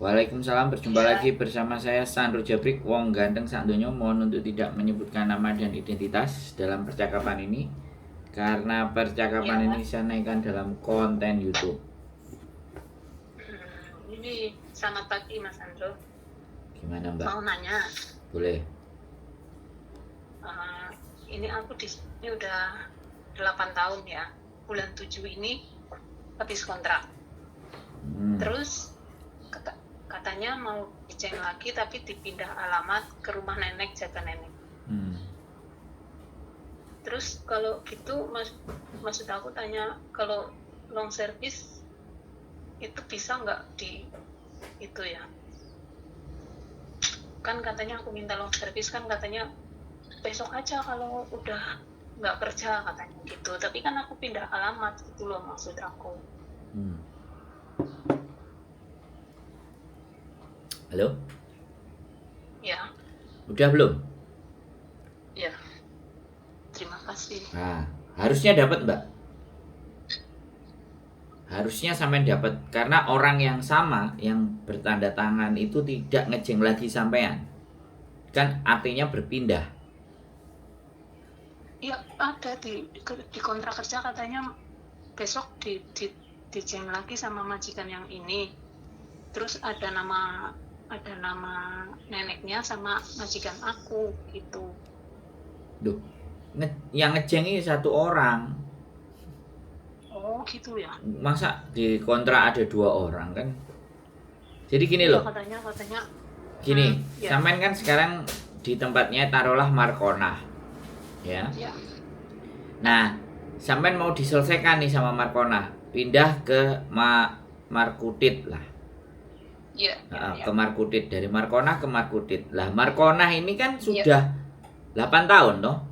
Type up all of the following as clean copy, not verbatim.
Waalaikumsalam, berjumpa Ya, lagi bersama saya Sandro Jabrik, wong ganteng sak donya. Mohon untuk tidak menyebutkan nama dan identitas dalam percakapan ini karena percakapan ini ya. saya naikkan dalam konten YouTube. Ini selamat pagi Mas Andro. Gimana Mbak? Mau nanya, Boleh. ini aku di sini udah 8 tahun ya. Bulan 7 ini habis kontrak. Terus katanya mau diceng lagi tapi dipindah alamat ke rumah nenek, jaga nenek. Terus kalau gitu maksud aku tanya, kalau long service itu bisa nggak di itu ya? Kan katanya aku minta long service, kan katanya besok aja kalau udah nggak kerja katanya gitu. Tapi kan aku pindah alamat gitu loh maksud aku. Halo? Ya, Udah belum? ya. Terima kasih. Nah, harusnya dapat Mbak. Harusnya sampean dapat karena orang yang sama yang bertanda tangan itu tidak ngejeng lagi sampean. Kan artinya berpindah. Iya, ada di kontrak kerja katanya besok diceng lagi sama majikan yang ini. Terus ada nama neneknya sama majikan aku gitu. Duh, yang ngejengi satu orang. Oh gitu ya. Masa di kontrak ada 2 orang kan? Jadi gini Iya, loh. katanya Gini, ya. sampean kan sekarang di tempatnya taruhlah Markona. Ya. Ya. Nah, sampean mau diselesaikan nih sama Markona, pindah ke Markutit lah. Iya, Ke Markutit, dari Markona ke Markutit. Lah, Markona ini kan sudah 8 tahun toh?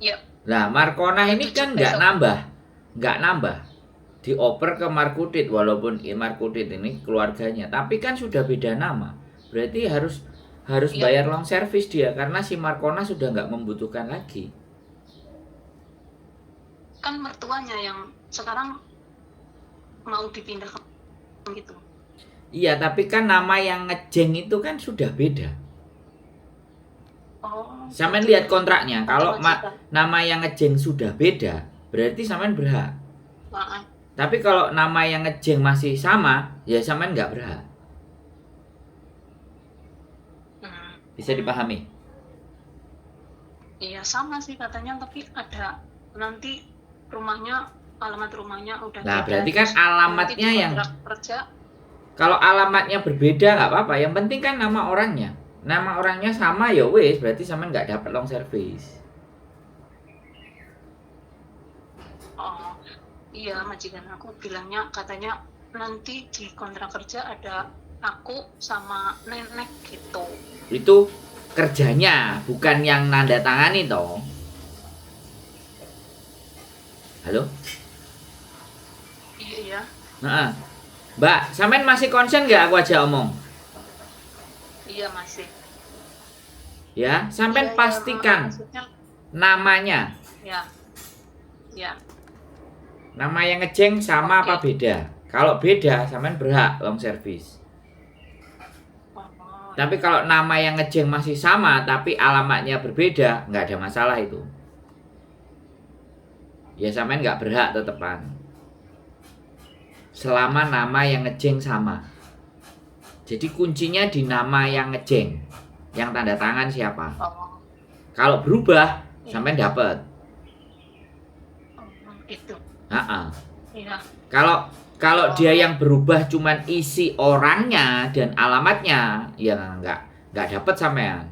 Iya. Lah, Markona ini kan nggak nambah. Dioper ke Markutit, walaupun Markutit ini keluarganya, tapi kan sudah beda nama. Berarti harus bayar long service dia karena si Markona sudah nggak membutuhkan lagi. Kan mertuanya yang sekarang mau dipindah ke gitu. Iya, tapi kan nama yang ngejeng itu kan sudah beda. Oh. Sampean lihat kontraknya, kalau nama yang ngejeng sudah beda, berarti sampean berhak. Tapi kalau nama yang ngejeng masih sama, ya sampean nggak berhak. Bisa dipahami? Iya sama sih katanya, tapi ada nanti alamat rumahnya udah Nah, beda. berarti kan alamatnya yang kerja. Kalau alamatnya berbeda nggak apa-apa, yang penting kan nama orangnya. Nama orangnya sama ya wes, berarti sampean nggak dapat long service. Oh iya, majikan aku bilangnya katanya nanti di kontrak kerja ada aku sama nenek gitu. Itu kerjanya, bukan yang nanda tangani toh. Halo? Iya. Nah, Mbak, sampean masih konsen nggak aku aja omong? Iya masih. Ya, sampean pastikan namanya. Ya. Nama yang ngejeng sama apa beda? Kalau beda, sampean berhak long service. Tapi kalau nama yang ngejeng masih sama tapi alamatnya berbeda, nggak ada masalah itu. Ya sampean nggak berhak tetepan. Selama nama yang ngejeng sama. Jadi kuncinya di nama yang ngejeng. Yang tanda tangan siapa? Kalau berubah, sampean dapat. Itu. Iya. Kalau dia yang berubah cuman isi orangnya dan alamatnya, ya nggak dapat sampean.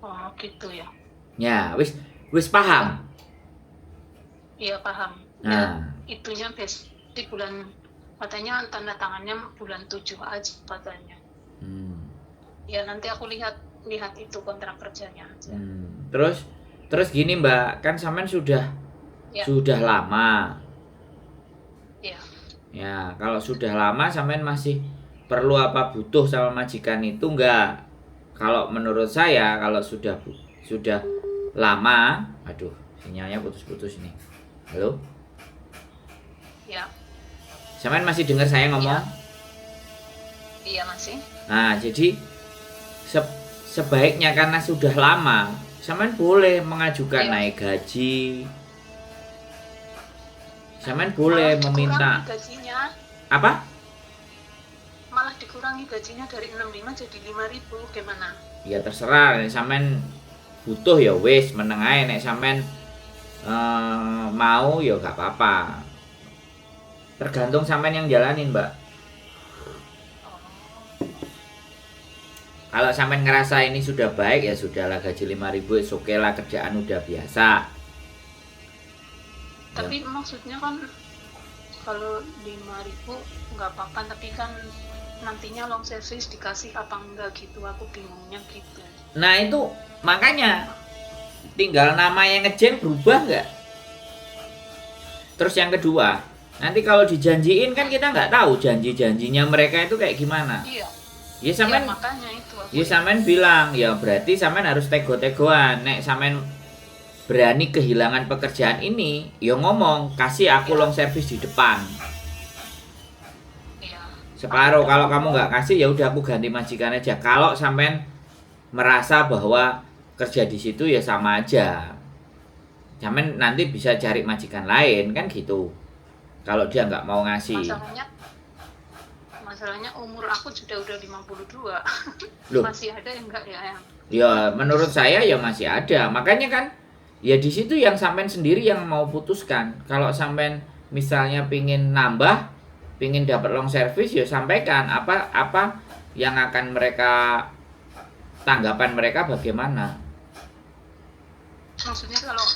Oh gitu ya. Ya, wis paham. Iya paham. Nah, itunya di bulan, katanya tanda tangannya bulan 7 aja katanya. Ya nanti aku lihat itu kontrak kerjanya aja. Terus gini Mbak, kan sampean sudah lama. Iya. Ya, kalau sudah lama sampean masih perlu apa butuh sama majikan itu enggak? Kalau menurut saya kalau sudah lama, aduh, sinyalnya putus-putus ini. Halo? Ya. Sampean masih dengar saya ngomong? Iya masih. Nah, jadi sebaiknya karena sudah lama, sampean boleh mengajukan Iya. naik gaji. Sampean boleh Malah meminta dikurangi gajinya. apa? Malah dikurangi gajinya dari 65 jadi 5.000, gimana? Ya terserah, nek sampean butuh ya wis meneng ae, nek sampean mau ya gak apa-apa. Tergantung sampean yang jalanin, Mbak. Kalau sampean ngerasa ini sudah baik ya sudahlah, gaji 5.000 is oke lah, kerjaan udah biasa. Tapi maksudnya kan kalau 5.000 nggak apa-apa, tapi kan nantinya long service dikasih apa enggak gitu, aku bingungnya gitu. Nah itu makanya tinggal nama yang ngejen berubah nggak? Terus yang kedua, nanti kalau dijanjiin kan kita nggak tahu janji-janjinya mereka itu kayak gimana. Iya. Ya sampean, Ya, makanya itu aku. ya sampean bilang, ya berarti sampean harus tego-tegoan. Nek sampean berani kehilangan pekerjaan ini, ya ngomong, kasih aku long service di depan. Iya. Separuh, kalau kamu nggak kasih ya udah aku ganti majikan aja. Kalau sampean merasa bahwa kerja di situ ya sama aja, sampean nanti bisa cari majikan lain kan gitu. Kalau dia nggak mau ngasih. Masalahnya umur aku sudah 52. Loh. Masih ada yang enggak ya? Ya menurut saya ya masih ada. Makanya kan ya di situ yang sampean sendiri yang mau putuskan. Kalau sampean misalnya pingin nambah, pingin dapat long service, ya sampaikan apa yang akan mereka, tanggapan mereka bagaimana. Maksudnya kalau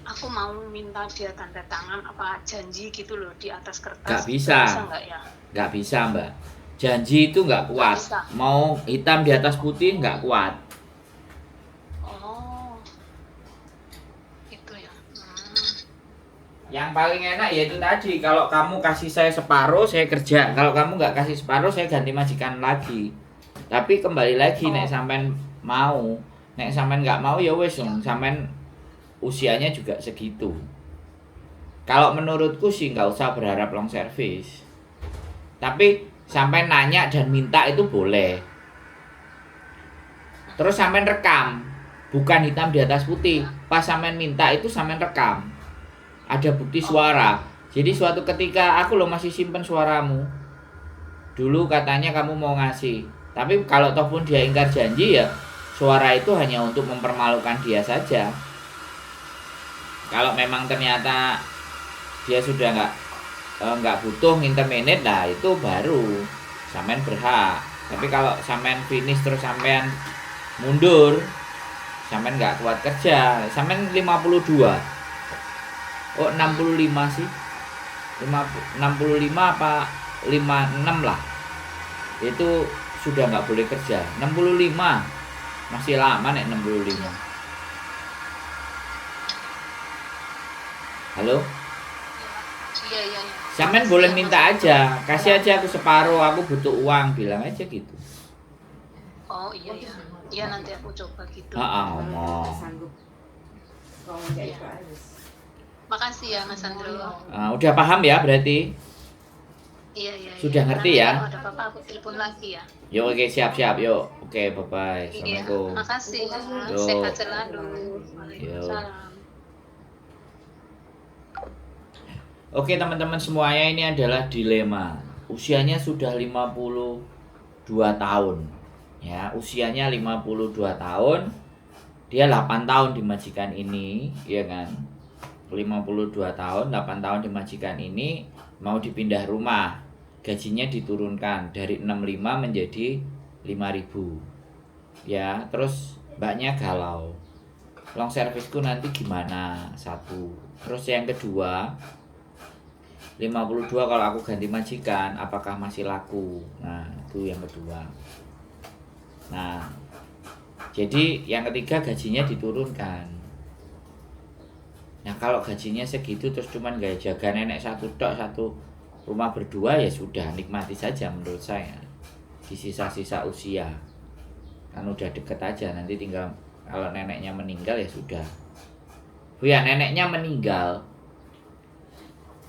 aku mau minta dia tanda tangan apa janji gitu loh di atas kertas, Gak bisa. nggak ya? Gak bisa, Mbak. Janji itu nggak kuat. Gak bisa. Mau hitam di atas putih nggak kuat. Oh, itu ya. Yang paling enak yaitu tadi, kalau kamu kasih saya separuh, saya kerja. Kalau kamu nggak kasih separuh, saya ganti majikan lagi. Tapi kembali lagi, nek sampean mau, nek sampean nggak mau ya wes, sampean usianya juga segitu. Kalau menurutku sih nggak usah berharap long service. Tapi sampean nanya dan minta itu boleh. Terus sampean rekam, bukan hitam di atas putih. Pas sampean minta itu sampean rekam. Ada bukti suara. Jadi suatu ketika aku loh masih simpen suaramu. Dulu katanya kamu mau ngasih. Tapi kalau toh pun dia ingkar janji ya, suara itu hanya untuk mempermalukan dia saja. Kalau memang ternyata dia sudah nggak butuh interminate lah, itu baru sampean berhak. Tapi kalau sampean finish terus sampean mundur, sampean nggak kuat kerja, sampean 52. Oh 65 sih, 65 apa 56 lah, itu sudah nggak boleh kerja. 65 masih lama nek 65. Halo? Iya. Sampean boleh minta aja, kasih aja aku separuh, aku butuh uang, bilang aja gitu. Oh iya. Iya nanti aku coba gitu. Ngomong. Iya. Makasih ya Mas Andro. Udah paham ya berarti? Iya. Sudah ngerti ya? Kalau ada apa-apa aku telepon lagi ya. Yo oke, siap. Yo. Oke, bye-bye. Iya. Assalamualaikum. Makasih. Yo. Sehat selalu. Yo. Waalaikumsalam. Oke teman-teman semuanya, ini adalah dilema. Usianya sudah 52 tahun. Ya, usianya 52 tahun. Dia 8 tahun di majikan ini, ya kan? 52 tahun, 8 tahun di majikan ini, mau dipindah rumah. Gajinya diturunkan dari 65 menjadi 5.000. Ya, terus mbaknya galau. Long serviceku nanti gimana? Satu. Terus yang kedua, 52 kalau aku ganti majikan apakah masih laku? Nah itu yang kedua. Nah jadi yang ketiga, gajinya diturunkan. Nah kalau gajinya segitu terus cuman gak jaga nenek satu rumah berdua, ya sudah, nikmati saja menurut saya. Di sisa-sisa usia kan udah deket aja, nanti tinggal kalau neneknya meninggal ya sudah. Bu ya, neneknya meninggal,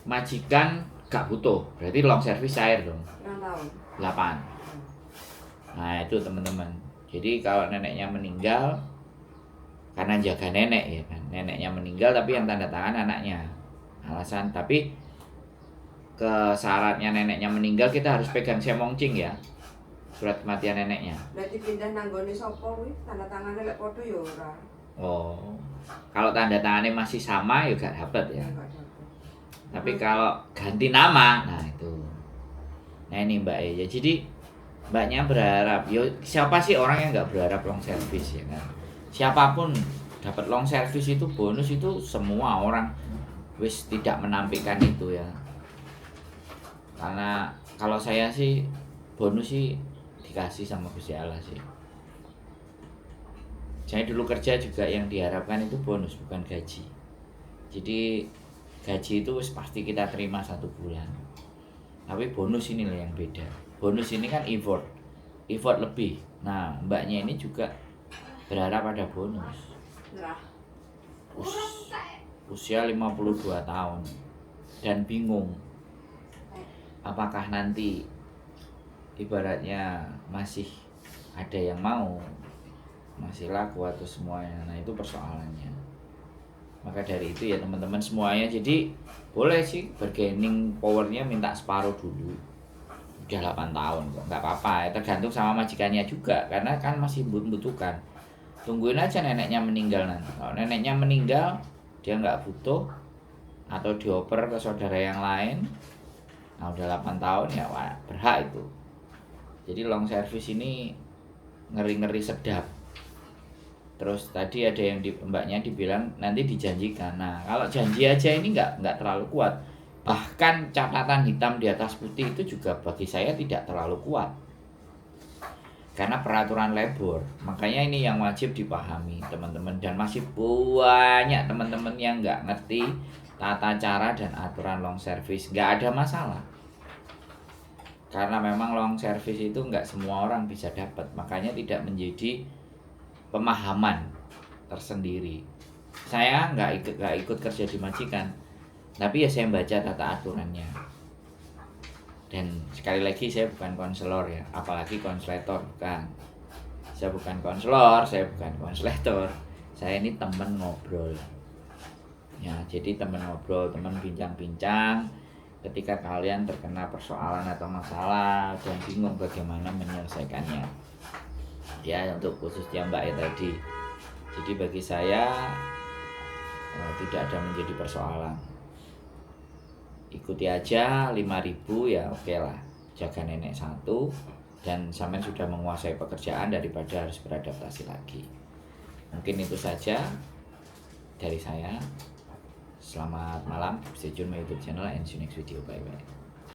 majikan gak butuh, berarti long service cair dong. 6 tahun. 8. Nah itu teman-teman. Jadi kalau neneknya meninggal karena jaga nenek ya kan, neneknya meninggal tapi yang tanda tangan anaknya. Alasan tapi kesyaratnya neneknya meninggal kita harus pegang semongcing ya, surat kematian neneknya. Berarti pindah nanggone sapa kuwi? Tanda tangannya lek padha ya ora. Oh, kalau tanda tangannya masih sama ya gak dapet ya. Enggak dapat. Tapi kalau ganti nama, nah itu. Nah ini Mbak ya. Jadi Mbaknya berharap, yo siapa sih orang yang nggak berharap long service ya kan? Siapapun dapat long service itu bonus itu semua orang wis tidak menampilkan itu ya. Karena kalau saya sih bonus sih dikasih sama Gusti Allah sih. Saya dulu kerja juga yang diharapkan itu bonus bukan gaji. Jadi gaji itu pasti kita terima 1 bulan. Tapi bonus ini loh yang beda. Bonus ini kan effort lebih. Nah mbaknya ini juga berharap ada bonus. Nah, Usia 52 tahun dan bingung apakah nanti ibaratnya masih ada yang mau, masih laku atau semuanya. Nah itu persoalannya. Maka dari itu ya teman-teman semuanya, jadi boleh sih bargaining powernya minta separuh dulu. Udah 8 tahun kok, nggak apa-apa ya, tergantung sama majikannya juga karena kan masih membutuhkan. Tungguin aja neneknya meninggal nanti. Kalau neneknya meninggal dia nggak butuh atau dioper ke saudara yang lain, nah udah 8 tahun ya wah, berhak itu. Jadi long service ini ngeri-ngeri sedap. Terus tadi ada yang mbaknya dibilang nanti dijanjikan. Nah kalau janji aja ini nggak terlalu kuat. Bahkan catatan hitam di atas putih itu juga bagi saya tidak terlalu kuat. Karena peraturan labor. Makanya ini yang wajib dipahami teman-teman. Dan masih banyak teman-teman yang nggak ngerti tata cara dan aturan long service. Nggak ada masalah. Karena memang long service itu nggak semua orang bisa dapat. Makanya tidak menjadi pemahaman tersendiri. Saya nggak ikut kerja di majikan, tapi ya saya baca tata aturannya. Dan sekali lagi saya bukan konselor ya, apalagi konsletor bukan. Saya bukan konselor, saya bukan konsletor. Saya ini teman ngobrol. Ya, jadi teman ngobrol, teman bincang-bincang. Ketika kalian terkena persoalan atau masalah dan bingung bagaimana menyelesaikannya. Ya untuk khususnya Mbak ya tadi. Jadi bagi saya tidak ada menjadi persoalan. Ikuti aja 5.000 ya oke lah. Jaga nenek 1 dan sampai sudah menguasai pekerjaan daripada harus beradaptasi lagi. Mungkin itu saja dari saya. Selamat malam. Stay tune my YouTube channel and see you next video. Bye bye.